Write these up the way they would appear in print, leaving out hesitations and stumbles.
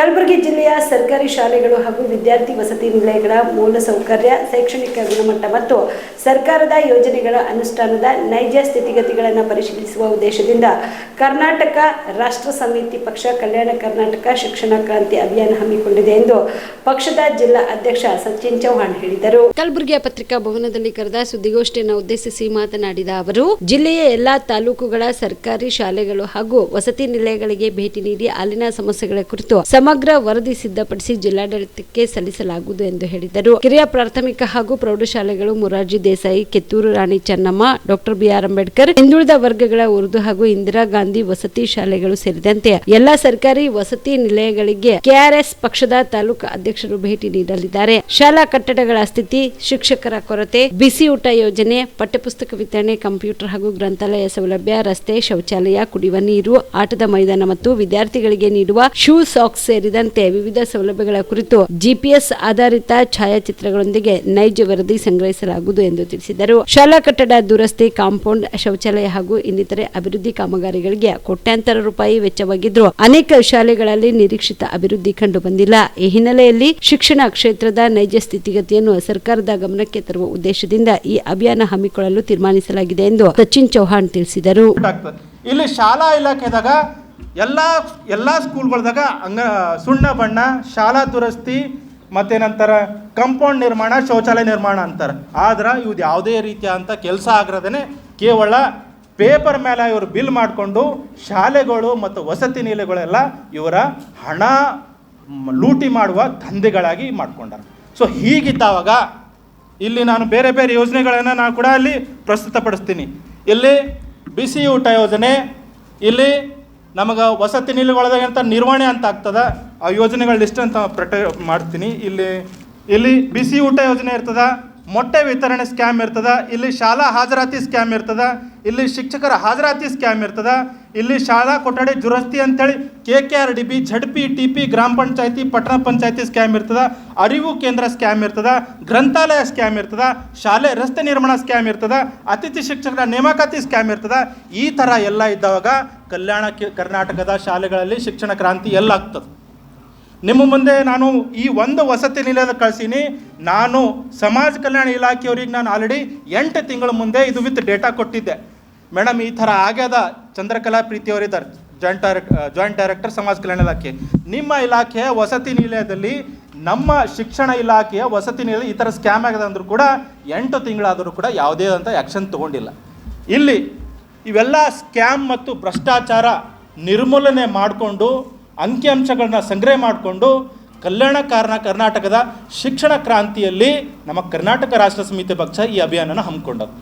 ಕಲಬುರಗಿ ಜಿಲ್ಲೆಯ ಸರ್ಕಾರಿ ಶಾಲೆಗಳು ಹಾಗೂ ವಿದ್ಯಾರ್ಥಿ ವಸತಿ ನಿಲಯಗಳ ಮೂಲಸೌಕರ್ಯ, ಶೈಕ್ಷಣಿಕ ಗುಣಮಟ್ಟ ಮತ್ತು ಸರ್ಕಾರದ ಯೋಜನೆಗಳ ಅನುಷ್ಠಾನದ ನೈಜ ಸ್ಥಿತಿಗತಿಗಳನ್ನು ಪರಿಶೀಲಿಸುವ ಉದ್ದೇಶದಿಂದ ಕರ್ನಾಟಕ ರಾಷ್ಟ್ರ ಸಮಿತಿ ಪಕ್ಷ ಕಲ್ಯಾಣ ಕರ್ನಾಟಕ ಶಿಕ್ಷಣ ಕ್ರಾಂತಿ ಅಭಿಯಾನ ಹಮ್ಮಿಕೊಂಡಿದೆ ಎಂದು ಪಕ್ಷದ ಜಿಲ್ಲಾ ಅಧ್ಯಕ್ಷ ಸಚಿನ್ ಚೌಹಾಣ್ ಹೇಳಿದರು. ಕಲಬುರಗಿಯ ಪತ್ರಿಕಾ ಭವನದಲ್ಲಿ ಕರೆದ ಸುದ್ದಿಗೋಷ್ಠಿಯನ್ನು ಉದ್ದೇಶಿಸಿ ಮಾತನಾಡಿದ ಅವರು, ಜಿಲ್ಲೆಯ ಎಲ್ಲಾ ತಾಲೂಕುಗಳ ಸರ್ಕಾರಿ ಶಾಲೆಗಳು ಹಾಗೂ ವಸತಿ ನಿಲಯಗಳಿಗೆ ಭೇಟಿ ನೀಡಿ ಅಲ್ಲಿನ ಸಮಸ್ಯೆಗಳ ಕುರಿತು ಸಮಗ್ರ ವರದಿ ಸಿದ್ಧಪಡಿಸಿ ಜಿಲ್ಲಾಡಳಿತಕ್ಕೆ ಸಲ್ಲಿಸಲಾಗುವುದು ಎಂದು ಹೇಳಿದರು. ಕಿರಿಯ ಪ್ರಾಥಮಿಕ ಹಾಗೂ ಪ್ರೌಢಶಾಲೆಗಳು ಮೊರಾರ್ಜಿ ದೇಸಾಯಿ, ಕಿತ್ತೂರು ರಾಣಿ ಚೆನ್ನಮ್ಮ, ಡಾಕ್ಟರ್ BR ಅಂಬೇಡ್ಕರ್, ಹಿಂದುಳಿದ ವರ್ಗಗಳ ಉರ್ದು ಹಾಗೂ ಇಂದಿರಾ ಗಾಂಧಿ ವಸತಿ ಶಾಲೆಗಳು ಸೇರಿದಂತೆ ಎಲ್ಲಾ ಸರ್ಕಾರಿ ವಸತಿ ನಿಲಯಗಳಿಗೆ KRS ಪಕ್ಷದ ತಾಲೂಕು ಅಧ್ಯಕ್ಷರು ಭೇಟಿ ನೀಡಲಿದ್ದಾರೆ. ಶಾಲಾ ಕಟ್ಟಡಗಳ ಸ್ಥಿತಿ, ಶಿಕ್ಷಕರ ಕೊರತೆ, ಬಿಸಿ ಊಟ ಯೋಜನೆ, ಪಠ್ಯಪುಸ್ತಕ ವಿತರಣೆ, ಕಂಪ್ಯೂಟರ್ ಹಾಗೂ ಗ್ರಂಥಾಲಯ ಸೌಲಭ್ಯ, ರಸ್ತೆ, ಶೌಚಾಲಯ, ಕುಡಿಯುವ ನೀರು, ಆಟದ ಮೈದಾನ ಮತ್ತು ವಿದ್ಯಾರ್ಥಿಗಳಿಗೆ ನೀಡುವ ಶೂ ಸಾಕ್ಸ್ ಸೇರಿದಂತೆ ವಿವಿಧ ಸೌಲಭ್ಯಗಳ ಕುರಿತು GPS ಆಧಾರಿತ ಛಾಯಾಚಿತ್ರಗಳೊಂದಿಗೆ ನೈಜ ವರದಿ ಸಂಗ್ರಹಿಸಲಾಗುವುದು ಎಂದು ತಿಳಿಸಿದರು. ಶಾಲಾ ಕಟ್ಟಡ ದುರಸ್ತಿ, ಕಾಂಪೌಂಡ್, ಶೌಚಾಲಯ ಹಾಗೂ ಇನ್ನಿತರೆ ಅಭಿವೃದ್ಧಿ ಕಾಮಗಾರಿಗಳಿಗೆ ಕೋಟ್ಯಾಂತರ ರೂಪಾಯಿ ವೆಚ್ಚವಾಗಿದ್ದು ಅನೇಕ ಶಾಲೆಗಳಲ್ಲಿ ನಿರೀಕ್ಷಿತ ಅಭಿವೃದ್ಧಿ ಕಂಡು ಬಂದಿಲ್ಲ. ಈ ಹಿನ್ನೆಲೆಯಲ್ಲಿ ಶಿಕ್ಷಣ ಕ್ಷೇತ್ರದ ನೈಜ ಸ್ಥಿತಿಗತಿಯನ್ನು ಸರ್ಕಾರದ ಗಮನಕ್ಕೆ ತರುವ ಉದ್ದೇಶದಿಂದ ಈ ಅಭಿಯಾನ ಹಮ್ಮಿಕೊಳ್ಳಲು ತೀರ್ಮಾನಿಸಲಾಗಿದೆ ಎಂದು ಸಚಿನ್ ಚೌಹಾಣ್ ತಿಳಿಸಿದರು. ಇಲ್ಲಿ ಶಾಲಾ ಇಲಾಖೆದಾಗ ಎಲ್ಲ ಸ್ಕೂಲ್ಗಳದಾಗ ಸುಣ್ಣ ಬಣ್ಣ, ಶಾಲಾ ದುರಸ್ತಿ ಮತ್ತು ನಂತರ ಕಂಪೌಂಡ್ ನಿರ್ಮಾಣ, ಶೌಚಾಲಯ ನಿರ್ಮಾಣ ಅಂತಾರೆ. ಆದ್ರೆ ಇವ್ದು ಯಾವುದೇ ರೀತಿಯ ಅಂತ ಕೆಲಸ ಆಗಿರೋದೇ ಕೇವಲ ಪೇಪರ್ ಮೇಲೆ ಇವರು ಬಿಲ್ ಮಾಡಿಕೊಂಡು ಶಾಲೆಗಳು ಮತ್ತು ವಸತಿ ನಿಲಯಗಳೆಲ್ಲ ಇವರ ಹಣ ಲೂಟಿ ಮಾಡುವ ದಂಧೆಗಳಾಗಿ ಮಾಡ್ಕೊಂಡಾರೆ. ಸೊ ಹೀಗಿದ್ದಾವಾಗ ಇಲ್ಲಿ ನಾನು ಬೇರೆ ಬೇರೆ ಯೋಜನೆಗಳನ್ನು ನಾನು ಕೂಡ ಅಲ್ಲಿ ಪ್ರಸ್ತುತಪಡಿಸ್ತೀನಿ. ಇಲ್ಲಿ ಬಿಸಿ ಊಟ ಯೋಜನೆ, ಇಲ್ಲಿ ನಮಗೆ ವಸತಿ ನಿಲಯಗಳಂತ ನಿರ್ವಹಣೆ ಅಂತ ಆಗ್ತದೆ, ಆ ಯೋಜನೆಗಳ ಲಿಸ್ಟ್ ಅಂತ ಮಾಡ್ತೀನಿ. ಇಲ್ಲಿ ಬಿಸಿ ಊಟ ಯೋಜನೆ ಇರ್ತದ, ಮೊಟ್ಟೆ ವಿತರಣೆ ಸ್ಕ್ಯಾಮ್ ಇರ್ತದ, ಇಲ್ಲಿ ಶಾಲಾ ಹಾಜರಾತಿ ಸ್ಕ್ಯಾಮ್ ಇರ್ತದ, ಇಲ್ಲಿ ಶಿಕ್ಷಕರ ಹಾಜರಾತಿ ಸ್ಕ್ಯಾಮ್ ಇರ್ತದ, ಇಲ್ಲಿ ಶಾಲಾ ಕೊಠಡಿ ದುರಸ್ತಿ ಅಂತೇಳಿ KKRDB, ZP, TP, ಗ್ರಾಮ ಪಂಚಾಯತಿ, ಪಟ್ಟಣ ಪಂಚಾಯತಿ ಸ್ಕ್ಯಾಮ್ ಇರ್ತದ, ಅರಿವು ಕೇಂದ್ರ ಸ್ಕ್ಯಾಮ್ ಇರ್ತದ, ಗ್ರಂಥಾಲಯ ಸ್ಕ್ಯಾಮ್ ಇರ್ತದ, ಶಾಲೆ ರಸ್ತೆ ನಿರ್ಮಾಣ ಸ್ಕ್ಯಾಮ್ ಇರ್ತದ, ಅತಿಥಿ ಶಿಕ್ಷಕರ ನೇಮಕಾತಿ ಸ್ಕ್ಯಾಮ್ ಇರ್ತದ. ಈ ಥರ ಎಲ್ಲ ಇದ್ದಾವಾಗ ಕಲ್ಯಾಣ ಕರ್ನಾಟಕದ ಶಾಲೆಗಳಲ್ಲಿ ಶಿಕ್ಷಣ ಕ್ರಾಂತಿ ಎಲ್ಲ ಆಗ್ತದೆ. ನಿಮ್ಮ ಮುಂದೆ ನಾನು ಈ ಒಂದು ವಸತಿ ನಿಲಯದ ಕಳಿಸೀನಿ. ನಾನು ಸಮಾಜ ಕಲ್ಯಾಣ ಇಲಾಖೆಯವರಿಗೆ ನಾನು ಆಲ್ರೆಡಿ 8 ತಿಂಗಳ ಮುಂದೆ ಇದು ವಿತ್ ಡೇಟಾ ಕೊಟ್ಟಿದ್ದೆ. ಮೇಡಮ್ ಈ ಥರ ಆಗ್ಯದ, ಚಂದ್ರಕಲಾ ಪ್ರೀತಿಯವರಿದ್ದಾರೆ, ಜಾಯಿಂಟ್ ಡೈರೆಕ್ಟರ್ ಸಮಾಜ ಕಲ್ಯಾಣ ಇಲಾಖೆ. ನಿಮ್ಮ ಇಲಾಖೆಯ ವಸತಿ ನಿಲಯದಲ್ಲಿ, ನಮ್ಮ ಶಿಕ್ಷಣ ಇಲಾಖೆಯ ವಸತಿ ನಿಲಯ ಈ ಥರ ಸ್ಕ್ಯಾಮ್ ಆಗಿದೆ ಅಂದರೂ ಕೂಡ 8 ತಿಂಗಳಾದರೂ ಕೂಡ ಯಾವುದೇ ಅಂತ ಆ್ಯಕ್ಷನ್ ತೊಗೊಂಡಿಲ್ಲ. ಇಲ್ಲಿ ಇವೆಲ್ಲ ಸ್ಕ್ಯಾಮ್ ಮತ್ತು ಭ್ರಷ್ಟಾಚಾರ ನಿರ್ಮೂಲನೆ ಮಾಡಿಕೊಂಡು ಅಂಕಿಅಂಶಗಳನ್ನ ಸಂಗ್ರಹ ಮಾಡಿಕೊಂಡು ಕಲ್ಯಾಣ ಕರ್ನಾಟಕದ ಶಿಕ್ಷಣ ಕ್ರಾಂತಿಯಲ್ಲಿ ನಮ್ಮ ಕರ್ನಾಟಕ ರಾಷ್ಟ್ರ ಸಮಿತಿ ಪಕ್ಷ ಈ ಅಭಿಯಾನನ ಹಮ್ಮಿಕೊಂಡದ್ದು.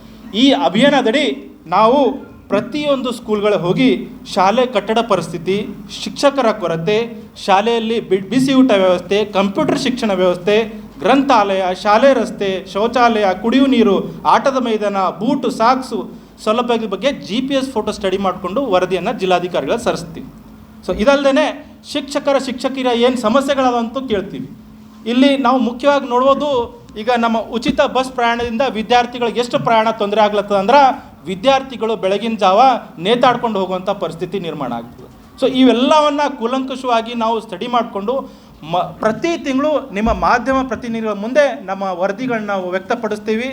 ಈ ಅಭಿಯಾನದಡಿ ನಾವು ಪ್ರತಿಯೊಂದು ಸ್ಕೂಲ್ಗಳಿಗೆ ಹೋಗಿ ಶಾಲೆ ಕಟ್ಟಡ ಪರಿಸ್ಥಿತಿ, ಶಿಕ್ಷಕರ ಕೊರತೆ, ಶಾಲೆಯಲ್ಲಿ ಬಿಸಿ ಊಟ ವ್ಯವಸ್ಥೆ, ಕಂಪ್ಯೂಟರ್ ಶಿಕ್ಷಣ ವ್ಯವಸ್ಥೆ, ಗ್ರಂಥಾಲಯ, ಶಾಲೆ ರಸ್ತೆ, ಶೌಚಾಲಯ, ಕುಡಿಯುವ ನೀರು, ಆಟದ ಮೈದಾನ, ಬೂಟು, ಸಾಕ್ಸು ಸೌಲಭ್ಯದ ಬಗ್ಗೆ GPS ಫೋಟೋ ಸ್ಟಡಿ ಮಾಡಿಕೊಂಡು ವರದಿಯನ್ನು ಜಿಲ್ಲಾಧಿಕಾರಿಗಳ ಸಲ್ಲಿಸ್ತೀವಿ. ಸೊ ಇದಲ್ಲದೆ ಶಿಕ್ಷಕಿರ ಏನು ಸಮಸ್ಯೆಗಳದಂತೂ ಕೇಳ್ತೀವಿ. ಇಲ್ಲಿ ನಾವು ಮುಖ್ಯವಾಗಿ ನೋಡ್ಬೋದು, ಈಗ ನಮ್ಮ ಉಚಿತ ಬಸ್ ಪ್ರಯಾಣದಿಂದ ವಿದ್ಯಾರ್ಥಿಗಳಿಗೆ ಎಷ್ಟು ಪ್ರಯಾಣ ತೊಂದರೆ ಆಗ್ಲತ್ತದ ಅಂದ್ರೆ ವಿದ್ಯಾರ್ಥಿಗಳು ಬೆಳಗಿನ ಜಾವ ನೇತಾಡ್ಕೊಂಡು ಹೋಗುವಂಥ ಪರಿಸ್ಥಿತಿ ನಿರ್ಮಾಣ ಆಗ್ತದೆ. ಸೊ ಇವೆಲ್ಲವನ್ನು ಕೂಲಂಕಷವಾಗಿ ನಾವು ಸ್ಟಡಿ ಮಾಡಿಕೊಂಡು ಪ್ರತಿ ತಿಂಗಳು ನಿಮ್ಮ ಮಾಧ್ಯಮ ಪ್ರತಿನಿಧಿಗಳ ಮುಂದೆ ನಮ್ಮ ವರದಿಗಳನ್ನ ನಾವು ವ್ಯಕ್ತಪಡಿಸ್ತೀವಿ.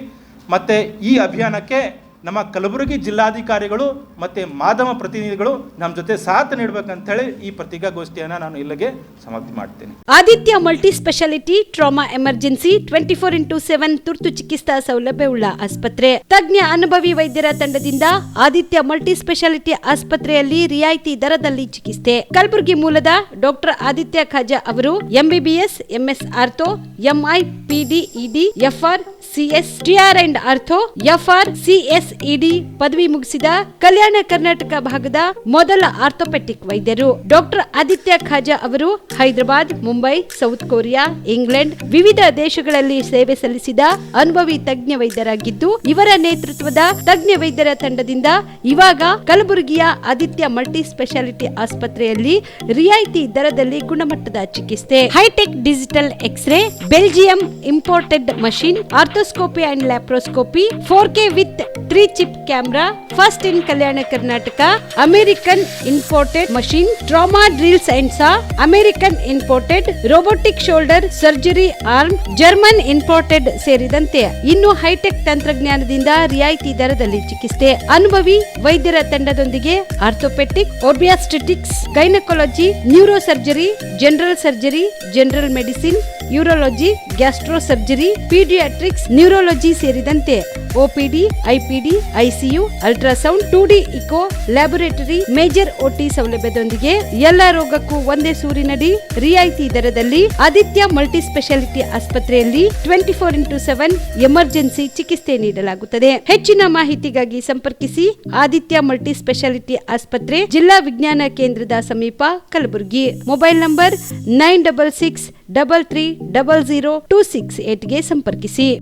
ಮತ್ತು ಈ ಅಭಿಯಾನಕ್ಕೆ ನಮ್ಮ ಕಲಬುರಗಿ ಜಿಲ್ಲಾಧಿಕಾರಿಗಳು ಮತ್ತು ಮಾಧ್ಯಮ ಪ್ರತಿನಿಧಿಗಳು ನಮ್ಮ ಜೊತೆ ಸಾಥ್ ನೀಡಬೇಕಂತೇಳಿ ಈ ಪತ್ರಿಕಾಗೋಷ್ಠಿಯನ್ನು ನಾನು ಇಲ್ಲಿಗೆ ಸಮಾಪ್ತಿ ಮಾಡ್ತೇನೆ. Aditya multi speciality trauma emergency 24x7 ತುರ್ತು ಚಿಕಿತ್ಸಾ ಸೌಲಭ್ಯವುಳ್ಳ ಆಸ್ಪತ್ರೆ. ತಜ್ಞ ಅನುಭವಿ ವೈದ್ಯರ ತಂಡದಿಂದ ಆದಿತ್ಯ ಮಲ್ಟಿ ಸ್ಪೆಷಾಲಿಟಿ ಆಸ್ಪತ್ರೆಯಲ್ಲಿ ರಿಯಾಯಿತಿ ದರದಲ್ಲಿ ಚಿಕಿತ್ಸೆ. ಕಲಬುರಗಿ ಮೂಲದ ಡಾಕ್ಟರ್ ಆದಿತ್ಯ ಖಾಜಾ ಅವರು MBBS, MS ortho, MI, PD, ED, FR, CS, TR and ortho, FR, CS, ED ಪದವಿ ಮುಗಿಸಿದ ಕಲ್ಯಾಣ ಕರ್ನಾಟಕ ಭಾಗದ ಮೊದಲ ಆರ್ಥೋಪೆಟಿಕ್ ವೈದ್ಯರು. ಡಾಕ್ಟರ್ ಆದಿತ್ಯ ಖಾಜಾ ಅವರು Hyderabad, Mumbai, south Korea, England ವಿವಿಧ ದೇಶಗಳಲ್ಲಿ ಸೇವೆ ಸಲ್ಲಿಸಿದ ಅನುಭವಿ ತಜ್ಞ ವೈದ್ಯರಾಗಿದ್ದು, ಇವರ ನೇತೃತ್ವದ ತಜ್ಞ ವೈದ್ಯರ ತಂಡದಿಂದ ಇವಾಗ ಕಲಬುರಗಿಯ ಆದಿತ್ಯ ಮಲ್ಟಿ ಸ್ಪೆಷಾಲಿಟಿ ಆಸ್ಪತ್ರೆಯಲ್ಲಿ ರಿಯಾಯಿತಿ ದರದಲ್ಲಿ ಗುಣಮಟ್ಟದ ಚಿಕಿತ್ಸೆ, high tech digital x ray, Belgium imported machine, ortho endoscopy and laparoscopy, 4K with 3 chip camera, first in Kalyana Karnataka, American imported machine, trauma drills and saw, American imported robotic shoulder surgery arm, German imported ಸೇರಿದಂತೆ ಇನ್ನು high tech ತಂತ್ರಜ್ಞಾನದಿಂದ ರಿಯಾಯಿತಿ ದರದಲ್ಲಿ ಚಿಕಿತ್ಸೆ. ಅನುಭವಿ ವೈದ್ಯರ ತಂಡದೊಂದಿಗೆ orthopaedic, obstetrics, gynaecology, neuro surgery, general surgery, general medicine, urology, gastro surgery, paediatrics, neurology ಸೇರಿದಂತೆ OPD, IPD, ICU, ultrasound, 2D echo, laboratory, major OT ಸೌಲಭ್ಯದೊಂದಿಗೆ ಎಲ್ಲ ರೋಗಕ್ಕೂ ಒಂದೇ ಸೂರಿನಡಿ ರಿಯಾಯಿತಿ ದರದಲ್ಲಿ ಆದಿತ್ಯ ಮಲ್ಟಿ ಸ್ಪೆಷಾಲಿಟಿ ಆಸ್ಪತ್ರೆಯಲ್ಲಿ 24x7 ಎಮರ್ಜೆನ್ಸಿ ಚಿಕಿತ್ಸೆ ನೀಡಲಾಗುತ್ತದೆ. ಹೆಚ್ಚಿನ ಮಾಹಿತಿಗಾಗಿ ಸಂಪರ್ಕಿಸಿ ಆದಿತ್ಯ ಮಲ್ಟಿ ಸ್ಪೆಷಾಲಿಟಿ ಆಸ್ಪತ್ರೆ, ಜಿಲ್ಲಾ ವಿಜ್ಞಾನ ಕೇಂದ್ರದ ಸಮೀಪ, ಕಲಬುರಗಿ. ಮೊಬೈಲ್ ನಂಬರ್ 9663300268 ಗೆ ಸಂಪರ್ಕಿಸಿ.